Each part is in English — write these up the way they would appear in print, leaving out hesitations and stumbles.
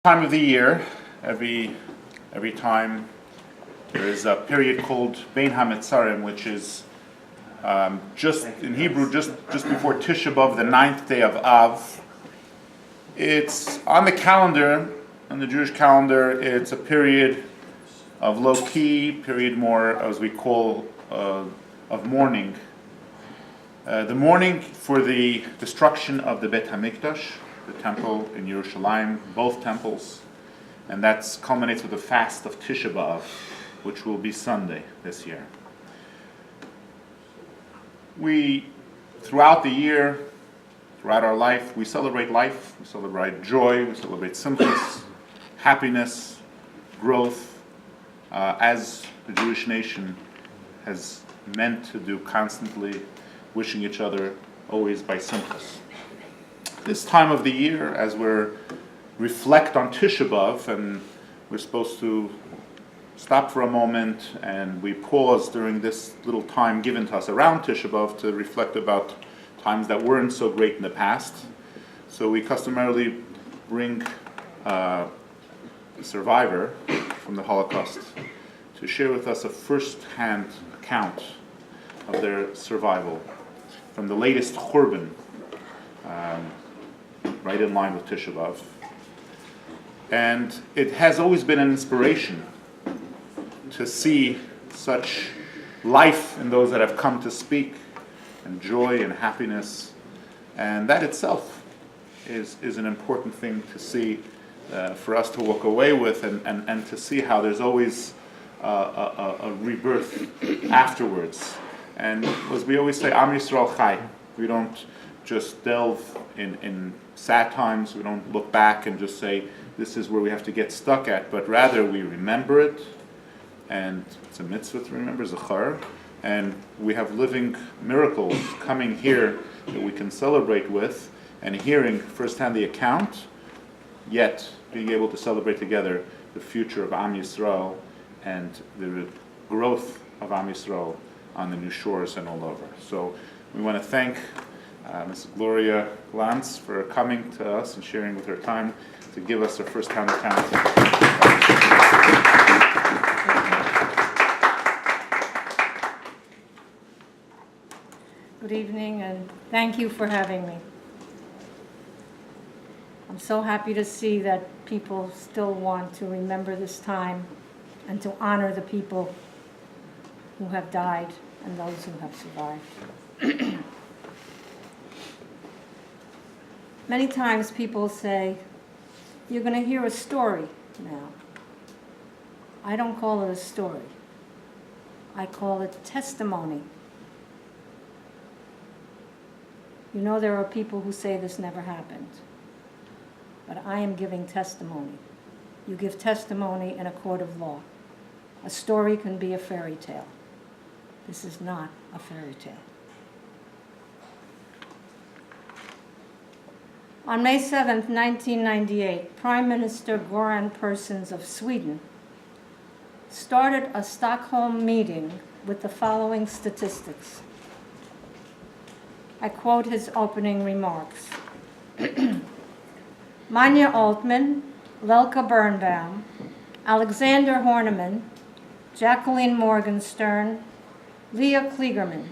Time of the year, every time there is a period called Bein HaMetzarim, which is just in Hebrew, just before Tisha B'Av, the 9th day of Av. It's on the calendar, on the Jewish calendar. It's a period of low key, period more as we call of mourning. The mourning for the destruction of the Beit HaMikdash, the temple in Yerushalayim, both temples, and that culminates with the fast of Tisha B'Av, which will be Sunday this year. We, throughout the year, throughout our life, we celebrate joy, we celebrate simchas, happiness, growth, as the Jewish nation has meant to do constantly, wishing each other always by simchas. This time of the year, as we're reflect on Tisha B'Av, and we're supposed to stop for a moment and we pause during this little time given to us around Tisha B'Av to reflect about times that weren't so great in the past. So we customarily bring a survivor from the Holocaust to share with us a first-hand account of their survival from the latest Churban, right in line with Tisha B'Av. And it has always been an inspiration to see such life in those that have come to speak, and joy and happiness. And that itself is an important thing to see, for us to walk away with, and to see how there's always a rebirth afterwards. And as we always say, Am Yisrael Chai. We don't just delve in sad times. We don't look back and just say, this is where we have to get stuck at, but rather we remember it, and it's a mitzvah to remember, Zachar, and we have living miracles coming here that we can celebrate with, and hearing firsthand the account, yet being able to celebrate together the future of Am Yisrael and the growth of Am Yisrael on the new shores and all over. So we want to thank Ms. Gloria Glantz for coming to us and sharing with her time to give us a first-hand account. Good evening, and thank you for having me. I'm so happy to see that people still want to remember this time and to honor the people who have died and those who have survived. Many times people say, you're going to hear a story now. I don't call it a story. I call it testimony. You know, there are people who say this never happened, but I am giving testimony. You give testimony in a court of law. A story can be a fairy tale. This is not a fairy tale. On May 7th, 1998, Prime Minister Göran Persson of Sweden started a Stockholm meeting with the following statistics. I quote his opening remarks. Manja Altman, Lelka Birnbaum, Alexander Horneman, Jacqueline Morgenstern, Leah Kligerman.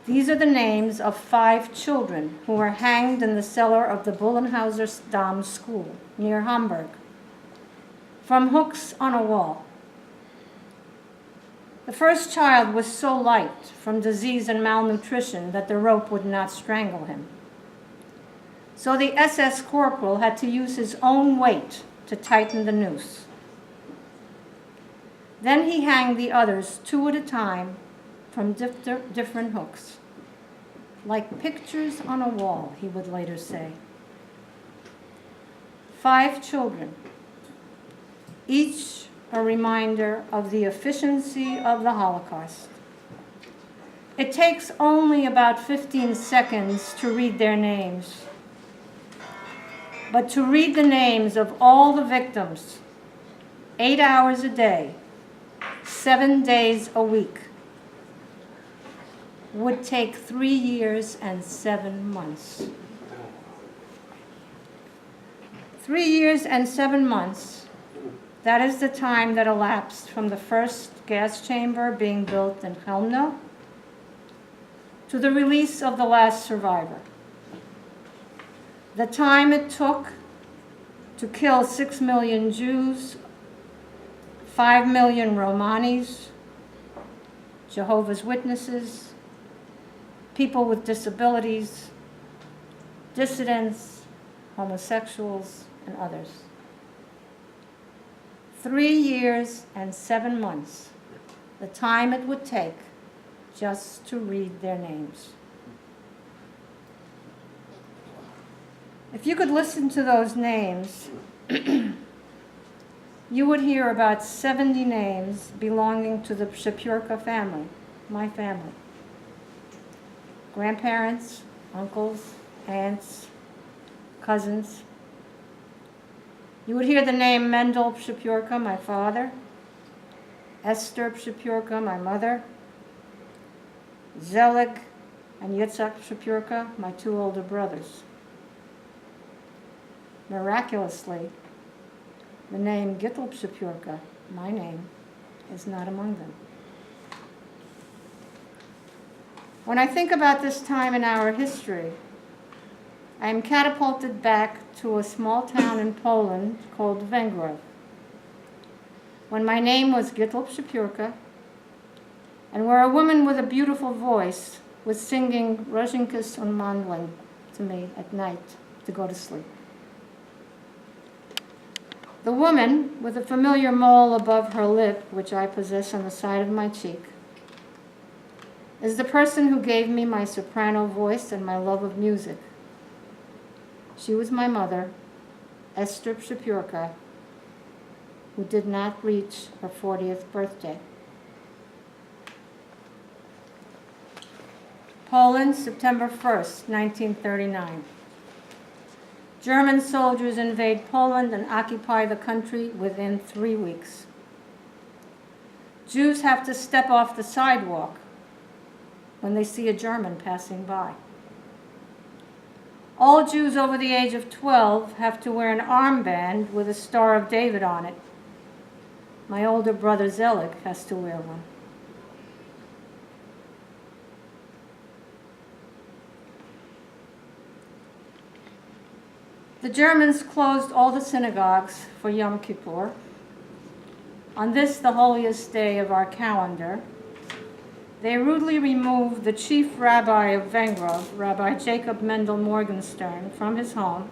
These are the names of 5 children who were hanged in the cellar of the Bullenhauser Dam School near Hamburg from hooks on a wall. The first child was so light from disease and malnutrition that the rope would not strangle him. So the SS corporal had to use his own weight to tighten the noose. Then he hanged the others 2 at a time from different hooks. Like pictures on a wall, he would later say. 5 children, each a reminder of the efficiency of the Holocaust. It takes only about 15 seconds to read their names. But to read the names of all the victims, 8 hours a day, 7 days a week, would take 3 years and 7 months. 3 years and 7 months, that is the time that elapsed from the first gas chamber being built in Chelmno to the release of the last survivor. The time it took to kill 6 million Jews, 5 million Romanis, Jehovah's Witnesses, people with disabilities, dissidents, homosexuals, and others. 3 years and 7 months, the time it would take just to read their names. If you could listen to those names, you would hear about 70 names belonging to the Shapurka family, my family. Grandparents, uncles, aunts, cousins. You would hear the name Mendel Shapurka, my father, Esther Shapurka, my mother, Zelig and Yitzhak Shapurka, my 2 older brothers. Miraculously, the name Gittel Shapurka, my name, is not among them. When I think about this time in our history, I am catapulted back to a small town in Poland called Węgrow, when my name was Gittel Shapurka, and where a woman with a beautiful voice was singing Rosinkas und Mandlin to me at night to go to sleep. The woman, with a familiar mole above her lip, which I possess on the side of my cheek, is the person who gave me my soprano voice and my love of music. She was my mother, Esther Shapurka, who did not reach her 40th birthday. Poland, September 1st, 1939. German soldiers invade Poland and occupy the country within 3 weeks. Jews have to step off the sidewalk when they see a German passing by. All Jews over the age of 12 have to wear an armband with a Star of David on it. My older brother Zelig has to wear one. The Germans closed all the synagogues for Yom Kippur. On this, the holiest day of our calendar, they rudely removed the chief rabbi of Węgrow, Rabbi Jacob Mendel Morgenstern, from his home.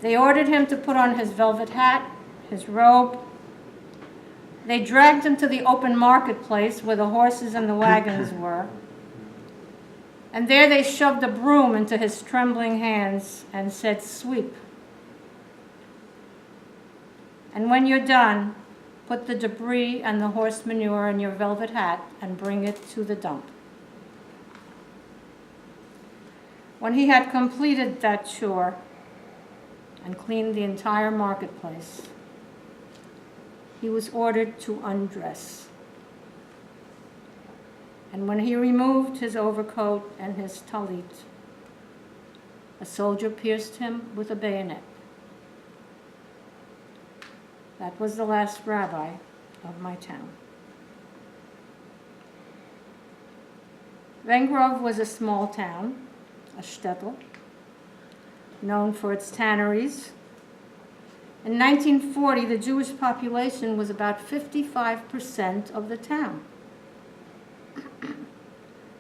They ordered him to put on his velvet hat, his robe. They dragged him to the open marketplace where the horses and the wagons were. And there they shoved a broom into his trembling hands and said, "Sweep. And when you're done, put the debris and the horse manure in your velvet hat and bring it to the dump." When he had completed that chore and cleaned the entire marketplace, he was ordered to undress. And when he removed his overcoat and his talit, a soldier pierced him with a bayonet. That was the last rabbi of my town. Węgrow was a small town, a shtetl, known for its tanneries. In 1940, the Jewish population was about 55% of the town.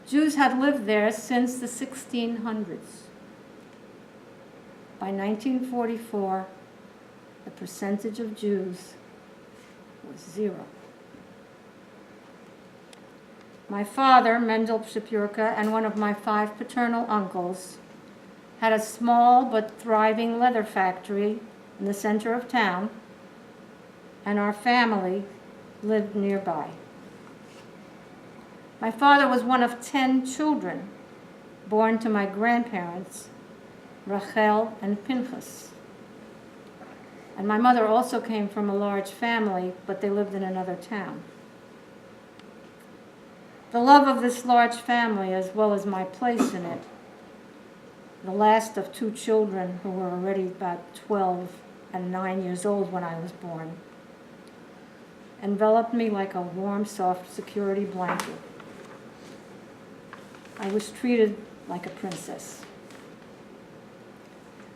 Jews had lived there since the 1600s. By 1944, the percentage of Jews was 0. My father, Mendel Shapurka, and one of my 5 paternal uncles had a small but thriving leather factory in the center of town, and our family lived nearby. My father was one of 10 children born to my grandparents, Rachel and Pinchas. And my mother also came from a large family, but they lived in another town. The love of this large family, as well as my place in it, the last of two children who were already about 12 and 9 years old when I was born, enveloped me like a warm, soft security blanket. I was treated like a princess.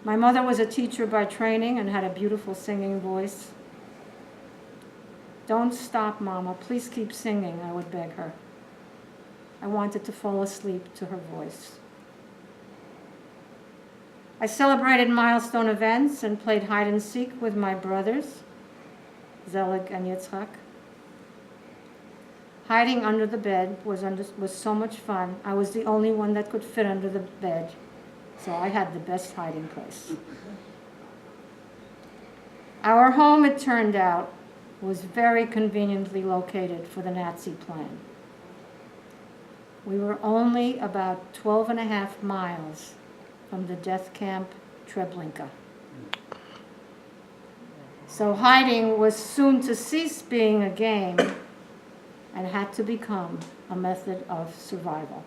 My mother was a teacher by training and had a beautiful singing voice. "Don't stop, Mama. Please keep singing," I would beg her. I wanted to fall asleep to her voice. I celebrated milestone events and played hide and seek with my brothers, Zelig and Yitzhak. Hiding under the bed was so much fun. I was the only one that could fit under the bed, so I had the best hiding place. Our home, it turned out, was very conveniently located for the Nazi plan. We were only about 12 and a half miles from the death camp Treblinka. So hiding was soon to cease being a game and had to become a method of survival.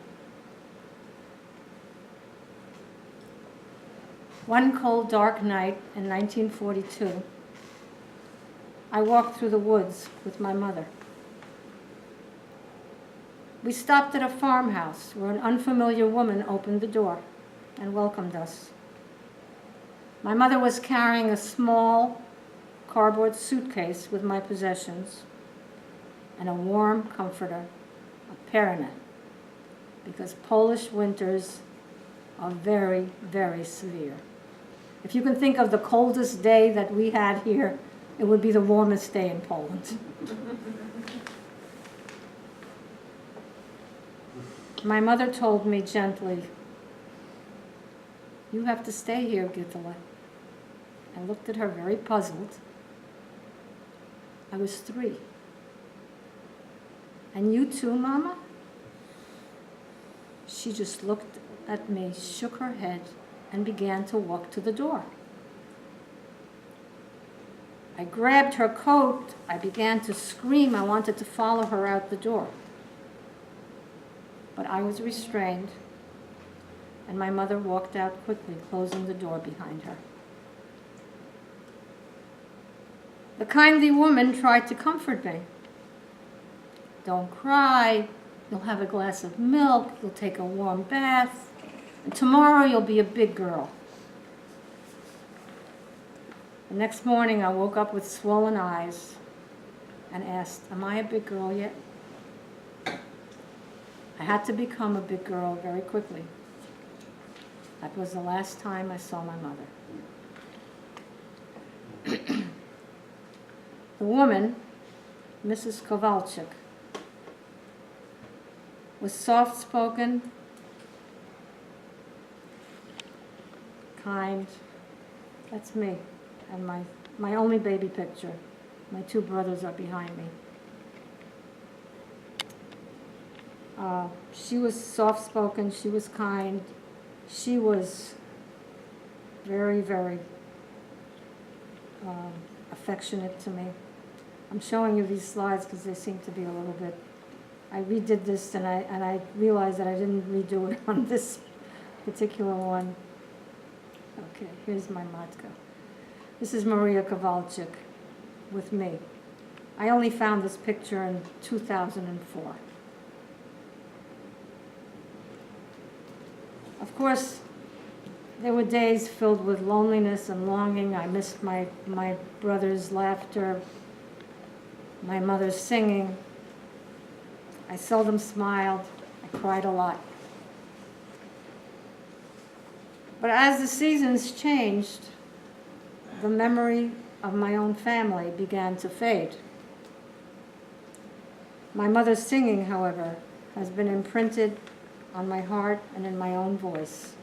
One cold, dark night in 1942, I walked through the woods with my mother. We stopped at a farmhouse where an unfamiliar woman opened the door and welcomed us. My mother was carrying a small cardboard suitcase with my possessions and a warm comforter, a perina, because Polish winters are very, very severe. If you can think of the coldest day that we had here, it would be the warmest day in Poland. My mother told me gently, "You have to stay here, Gittele." I looked at her very puzzled. I was 3. "And you too, Mama?" She just looked at me, shook her head, and began to walk to the door. I grabbed her coat. I began to scream. I wanted to follow her out the door. But I was restrained, and my mother walked out quickly, closing the door behind her. The kindly woman tried to comfort me. "Don't cry. You'll have a glass of milk. You'll take a warm bath. And tomorrow you'll be a big girl." The next morning I woke up with swollen eyes and asked, "Am I a big girl yet?" I had to become a big girl very quickly. That was the last time I saw my mother. The woman, Mrs. Kowalczyk, was soft-spoken, kind. That's me, and my only baby picture. My 2 brothers are behind me. She was soft-spoken, she was kind, she was very, very affectionate to me. I'm showing you these slides because they seem to be a little bit, I redid this and I realized that I didn't redo it on this particular one. Okay, here's my matka. This is Maria Kowalczyk with me. I only found this picture in 2004. Of course, there were days filled with loneliness and longing. I missed my brother's laughter, my mother's singing. I seldom smiled. I cried a lot. But as the seasons changed, the memory of my own family began to fade. My mother's singing, however, has been imprinted on my heart and in my own voice,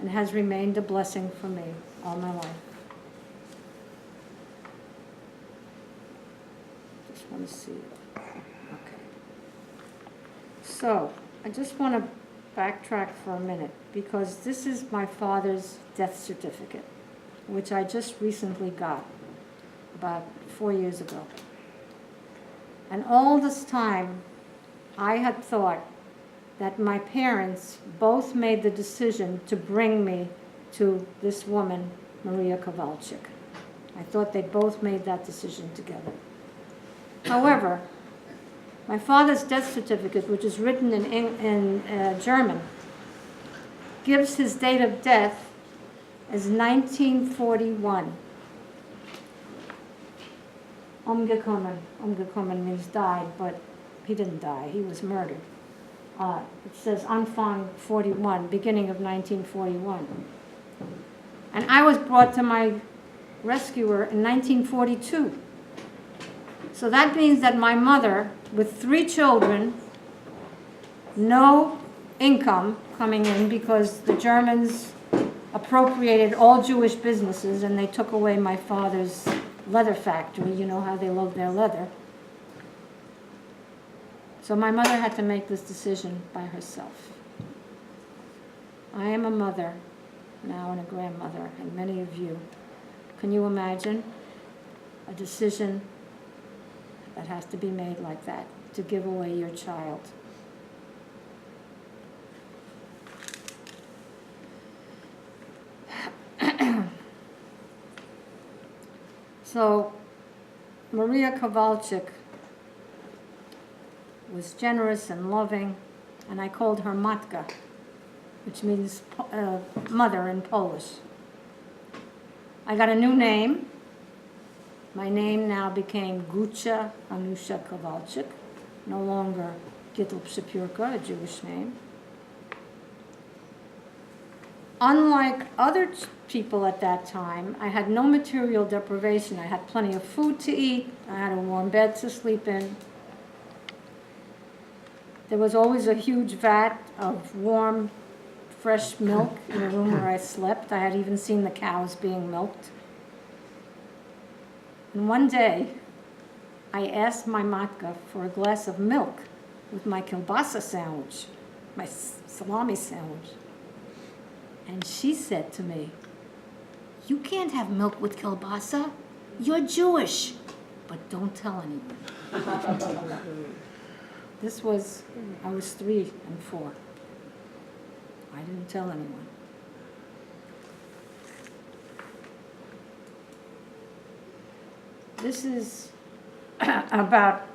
and has remained a blessing for me all my life. Just want to see it. Okay. So, I just want to backtrack for a minute, because this is my father's death certificate, which I just recently got, about 4 years ago. And all this time, I had thought that my parents both made the decision to bring me to this woman, Maria Kowalczyk. I thought they both made that decision together. However, my father's death certificate, which is written in German, gives his date of death as 1941. Umgekommen. Umgekommen means died, but he didn't die. He was murdered. It says Anfang 41, beginning of 1941. And I was brought to my rescuer in 1942. So that means that my mother, with 3 children, no income coming in because the Germans appropriated all Jewish businesses and they took away my father's leather factory. You know how they love their leather. So my mother had to make this decision by herself. I am a mother now and a grandmother, and many of you. Can you imagine a decision that has to be made like that, to give away your child? So Maria Kowalczyk was generous and loving, and I called her Matka, which means mother in Polish. I got a new name. My name now became Gucia Anusha Kowalczyk, no longer Gittel Shapurka, a Jewish name. Unlike other people at that time, I had no material deprivation. I had plenty of food to eat. I had a warm bed to sleep in. There was always a huge vat of warm, fresh milk in the room where I slept. I had even seen the cows being milked. And one day, I asked my matka for a glass of milk with my kielbasa sandwich, my salami sandwich. And she said to me, "You can't have milk with kielbasa. You're Jewish, but don't tell anyone." This was, I was 3 and 4. I didn't tell anyone. This is about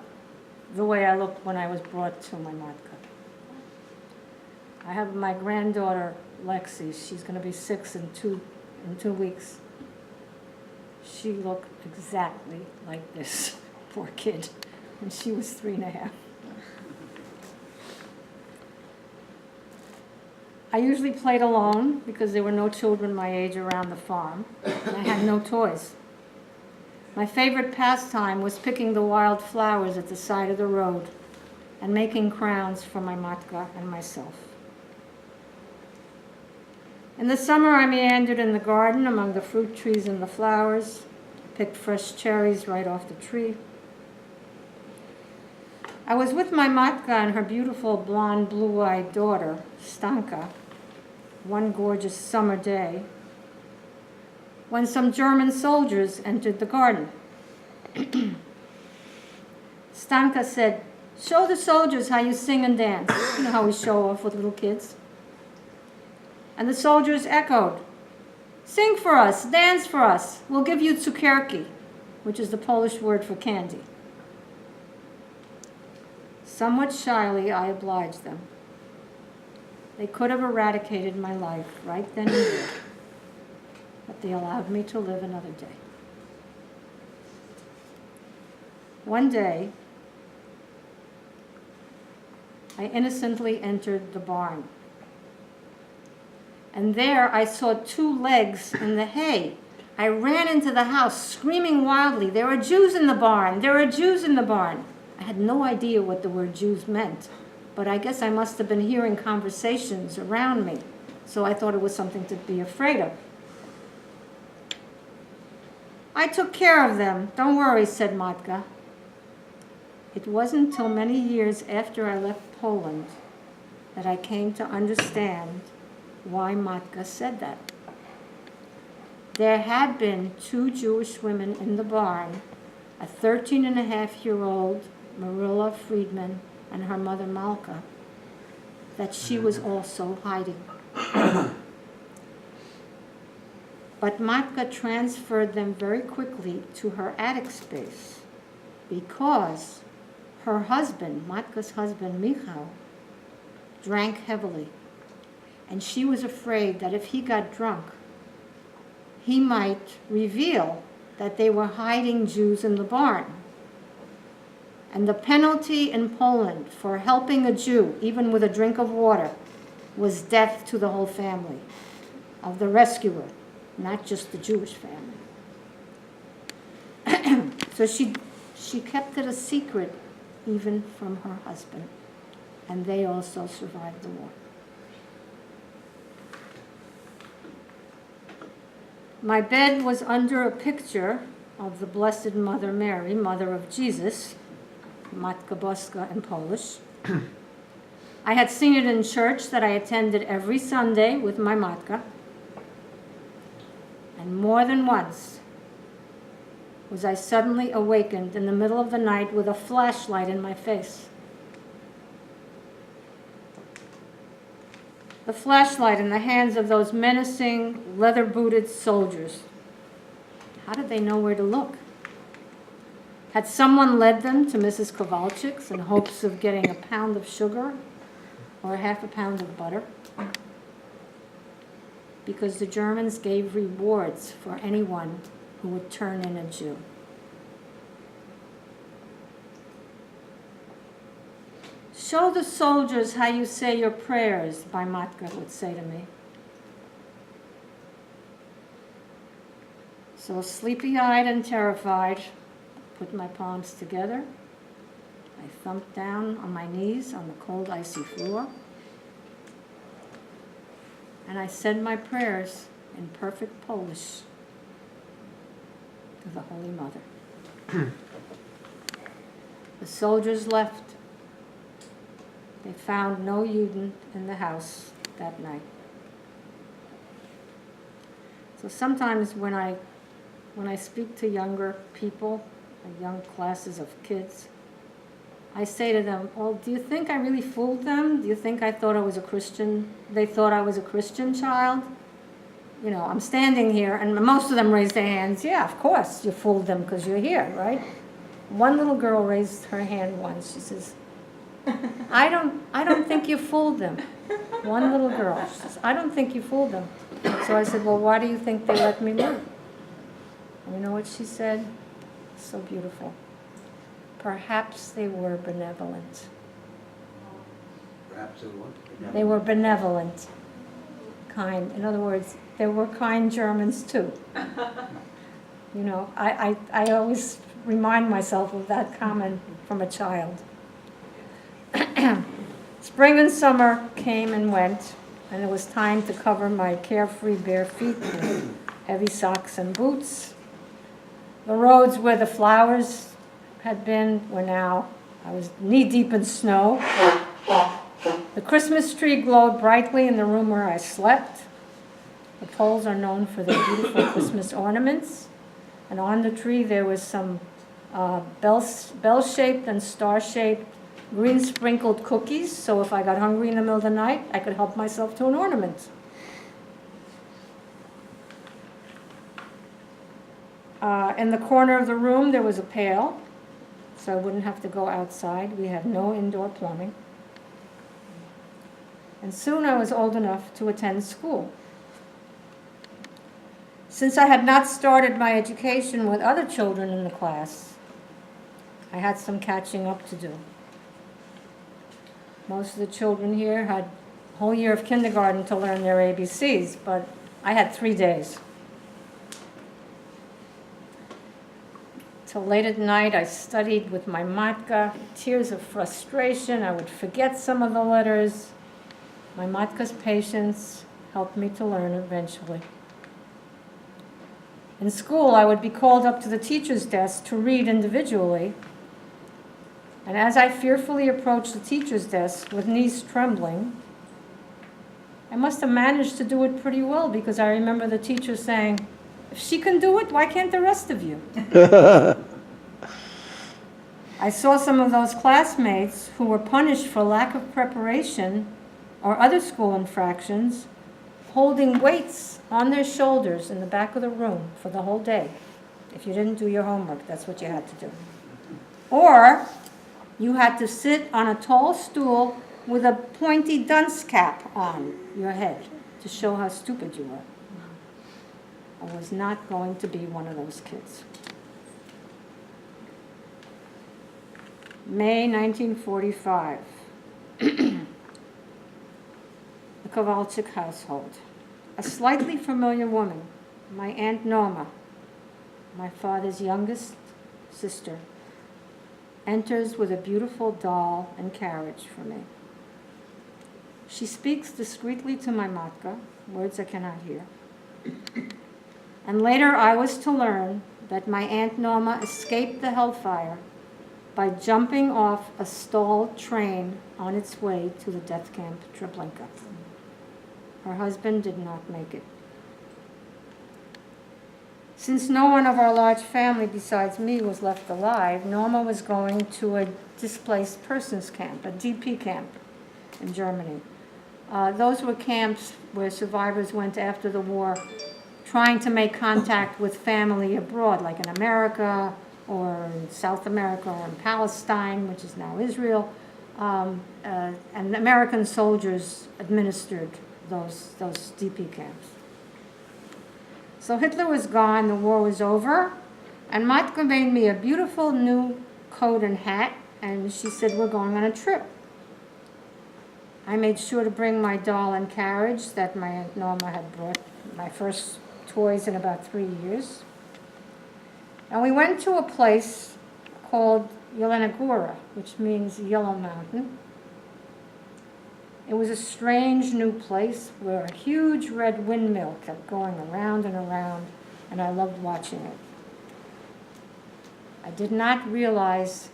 the way I looked when I was brought to my matka. I have my granddaughter, Lexi. She's going to be 6 in 2 weeks. She looked exactly like this, poor kid, and she was 3 and a half. I usually played alone because there were no children my age around the farm, and I had no toys. My favorite pastime was picking the wild flowers at the side of the road and making crowns for my matka and myself. In the summer, I meandered in the garden among the fruit trees and the flowers, picked fresh cherries right off the tree. I was with my matka and her beautiful blonde, blue-eyed daughter, Stanka, one gorgeous summer day, when some German soldiers entered the garden. Stanka said, "Show the soldiers how you sing and dance." You know how we show off with little kids. And the soldiers echoed, "Sing for us, dance for us. We'll give you cukierki," which is the Polish word for candy. Somewhat shyly, I obliged them. They could have eradicated my life right then and there, but they allowed me to live another day. One day, I innocently entered the barn. And there I saw 2 legs in the hay. I ran into the house screaming wildly, "There are Jews in the barn! There are Jews in the barn!" I had no idea what the word Jews meant, but I guess I must have been hearing conversations around me, so I thought it was something to be afraid of. "I took care of them. Don't worry," said Matka. It wasn't until many years after I left Poland that I came to understand why Matka said that. There had been 2 Jewish women in the barn, a 13-and-a-half-year-old Marilla Friedman and her mother Malka. that she was also hiding. But Matka transferred them very quickly to her attic space because her husband, Matka's husband, Michał, drank heavily. And she was afraid that if he got drunk, he might reveal that they were hiding Jews in the barn. And the penalty in Poland for helping a Jew, even with a drink of water, was death to the whole family of the rescuer, not just the Jewish family. So she kept it a secret even from her husband, and they also survived the war. My bed was under a picture of the Blessed Mother Mary, Mother of Jesus, Matka Boska in Polish. I had seen it in church that I attended every Sunday with my Matka. And more than once was I suddenly awakened in the middle of the night with a flashlight in my face. The flashlight in the hands of those menacing, leather-booted soldiers. How did they know where to look? Had someone led them to Mrs. Kowalczyk's in hopes of getting a pound of sugar or half a pound of butter? Because the Germans gave rewards for anyone who would turn in a Jew. Show the soldiers how you say your prayers, my Matka would say to me. So sleepy-eyed and terrified, I put my palms together. I thumped down on my knees on the cold, icy floor. And I said my prayers in perfect Polish to the Holy Mother. The soldiers left. They found no Juden in the house that night. So sometimes when I speak to younger people, young classes of kids, I say to them, well, do you think I really fooled them? Do you think I thought I was a Christian? They thought I was a Christian child? You know, I'm standing here, and most of them raise their hands. Yeah, of course, you fooled them because you're here, right? One little girl raised her hand once. She says, I don't think you fooled them. One little girl. She says, I don't think you fooled them. So I said, well, why do you think they let me live? And you know what she said? So beautiful. Perhaps they were benevolent. Perhaps they were. They were benevolent, kind. In other words, there were kind Germans too. You know, I always remind myself of that comment from a child. Spring and summer came and went, and it was time to cover my carefree bare feet with heavy socks and boots. The roads where the flowers had been were now, I was knee-deep in snow. The Christmas tree glowed brightly in the room where I slept. The Poles are known for their beautiful Christmas ornaments. And on the tree there was some bell-shaped and star-shaped green sprinkled cookies, so if I got hungry in the middle of the night, I could help myself to an ornament. In the corner of the room there was a pail, so I wouldn't have to go outside. We had no indoor plumbing. And soon I was old enough to attend school. Since I had not started my education with other children in the class, I had some catching up to do. Most of the children here had a whole year of kindergarten to learn their ABCs, but I had 3 days. Till late at night, I studied with my matka. Tears of frustration, I would forget some of the letters. My matka's patience helped me to learn eventually. In school, I would be called up to the teacher's desk to read individually. And as I fearfully approached the teacher's desk with knees trembling, I must have managed to do it pretty well, because I remember the teacher saying, if she can do it, why can't the rest of you? I saw some of those classmates who were punished for lack of preparation or other school infractions, holding weights on their shoulders in the back of the room for the whole day. If you didn't do your homework, that's what you had to do. Or you had to sit on a tall stool with a pointy dunce cap on your head to show how stupid you were. I was not going to be one of those kids. May 1945. The Kowalczyk household. A slightly familiar woman, my Aunt Norma, my father's youngest sister, enters with a beautiful doll and carriage for me. She speaks discreetly to my matka, words I cannot hear. And later I was to learn that my Aunt Norma escaped the hellfire by jumping off a stalled train on its way to the death camp Treblinka. Her husband did not make it. Since no one of our large family besides me was left alive, Norma was going to a displaced persons camp, a DP camp in Germany. Those were camps where survivors went after the war trying to make contact with family abroad, like in America or in South America or in Palestine, which is now Israel. And American soldiers administered those DP camps. So Hitler was gone, the war was over, and Matka made me a beautiful new coat and hat, and she said, we're going on a trip. I made sure to bring my doll and carriage that my Aunt Norma had brought, my first toys in about 3 years. And we went to a place called Yelena Gora, which means Yellow Mountain. It was a strange new place where a huge red windmill kept going around and around, and I loved watching it. I did not realize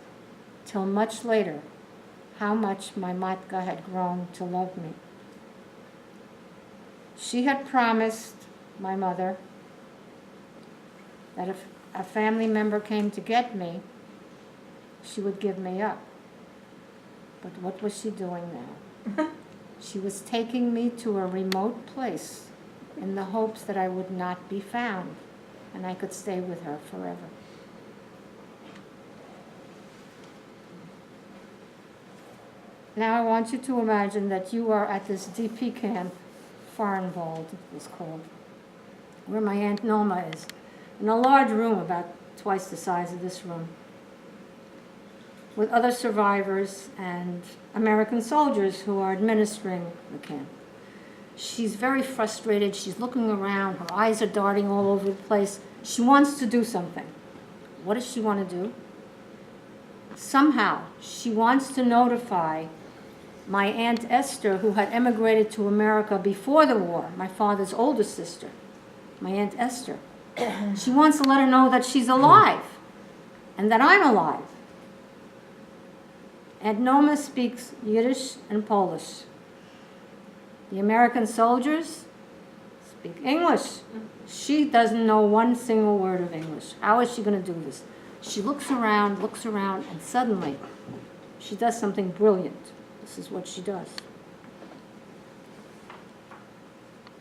till much later how much my matka had grown to love me. She had promised my mother that if a family member came to get me, she would give me up. But what was she doing now? She was taking me to a remote place in the hopes that I would not be found and I could stay with her forever. Now I want you to imagine that you are at this DP camp, Farnwald it was called, where my Aunt Norma is, in a large room about twice the size of this room, with other survivors and American soldiers who are administering the camp. She's very frustrated. She's looking around. Her eyes are darting all over the place. She wants to do something. What does she want to do? Somehow, she wants to notify my Aunt Esther, who had emigrated to America before the war, my father's older sister, my Aunt Esther. She wants to let her know that she's alive and that I'm alive. Aunt Norma speaks Yiddish and Polish. The American soldiers speak English. She doesn't know one single word of English. How is she going to do this? She looks around, and suddenly she does something brilliant. This is what she does.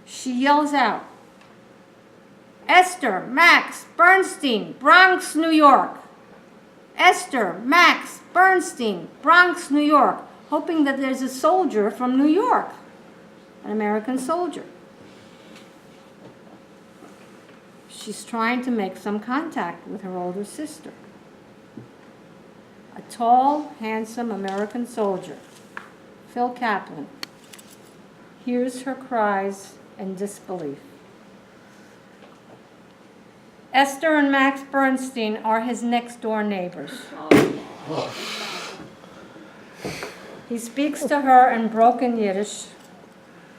She yells out, Esther, Max, Bernstein, Bronx, New York. Esther, Max, Bernstein, Bronx, New York, hoping that there's a soldier from New York, an American soldier. She's trying to make some contact with her older sister. A tall, handsome American soldier, Phil Kaplan, hears her cries in disbelief. Esther and Max Bernstein are his next-door neighbors. He speaks to her in broken Yiddish,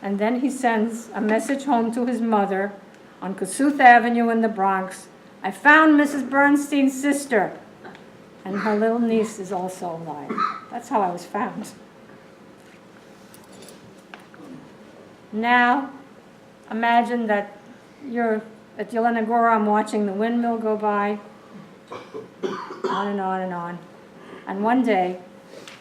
and then he sends a message home to his mother on Kossuth Avenue in the Bronx. I found Mrs. Bernstein's sister, and her little niece is also alive. That's how I was found. Now, imagine that you're at Yelena Gora, I'm watching the windmill go by, on and on and on. And one day,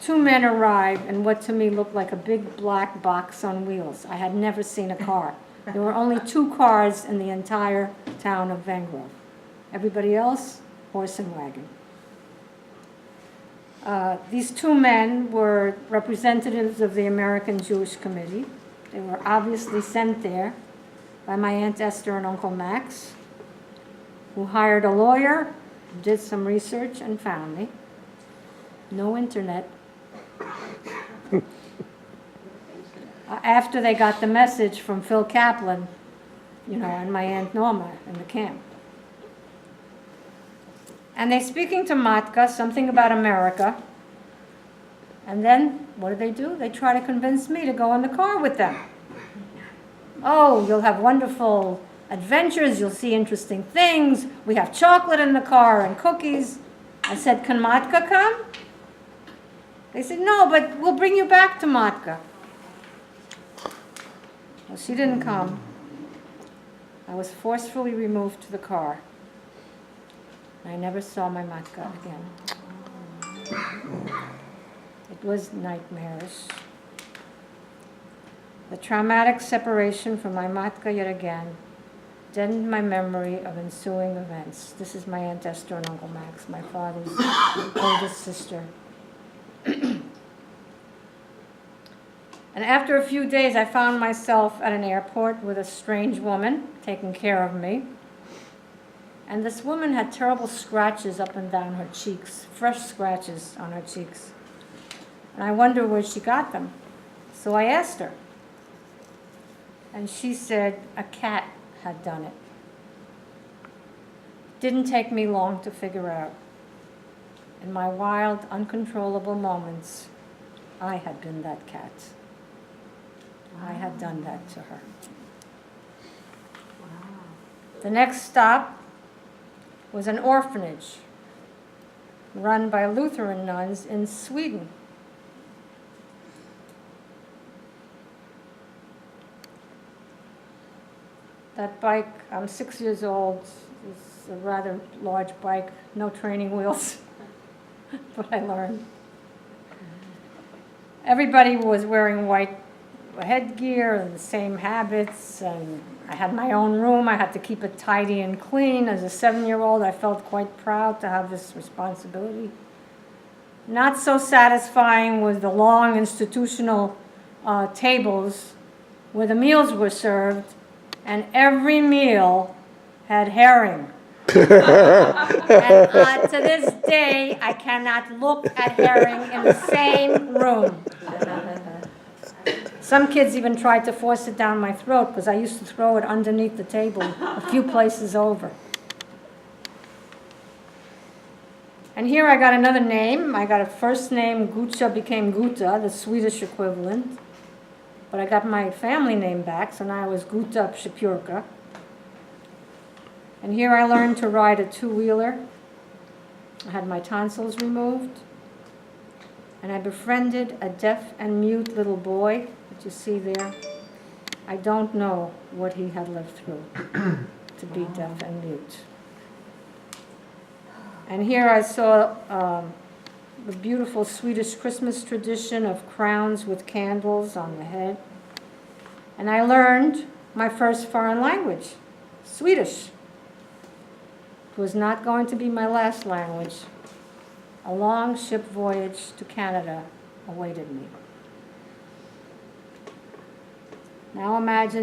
two men arrived in what to me looked like a big black box on wheels. I had never seen a car. There were only 2 cars in the entire town of Van Grove. Everybody else, horse and wagon. These 2 men were representatives of the American Jewish Committee. They were obviously sent there by my Aunt Esther and Uncle Max, who hired a lawyer, did some research, and found me. No internet. After they got the message from Phil Kaplan, and my Aunt Norma in the camp. And they're speaking to Matka, something about America. And then, what do? They try to convince me to go in the car with them. Oh, you'll have wonderful adventures, you'll see interesting things. We have chocolate in the car and cookies. I said, can Matka come? They said, no, but we'll bring you back to Matka. Well, she didn't come. I was forcefully removed to the car. I never saw my Matka again. It was nightmarish. The traumatic separation from my Matka yet again deadened my memory of ensuing events. This is my Aunt Esther and Uncle Max, my father's oldest sister. And after a few days, I found myself at an airport with a strange woman taking care of me. And this woman had terrible scratches up and down her cheeks, fresh scratches on her cheeks. And I wondered where she got them. So I asked her. And she said a cat had done it. Didn't take me long to figure out. In my wild, uncontrollable moments, I had been that cat. I had done that to her. The next stop was an orphanage run by Lutheran nuns in Sweden. That bike, I'm 6 years old, it's a rather large bike, no training wheels, but I learned. Everybody was wearing white headgear and the same habits, and I had my own room. I had to keep it tidy and clean. As a 7-year-old, I felt quite proud to have this responsibility. Not so satisfying was the long institutional tables where the meals were served, and every meal had herring. And to this day, I cannot look at herring in the same room. Some kids even tried to force it down my throat because I used to throw it underneath the table a few places over. And here I got another name. I got a first name, Gucha became Guta, the Swedish equivalent. But I got my family name back, so now I was Guta Shapurka. And here I learned to ride a 2-wheeler. I had my tonsils removed. And I befriended a deaf and mute little boy that you see there. I don't know what he had lived through to be deaf and mute. And here I saw the beautiful Swedish Christmas tradition of crowns with candles on the head. And I learned my first foreign language, Swedish. It was not going to be my last language. A long ship voyage to Canada awaited me. Now imagine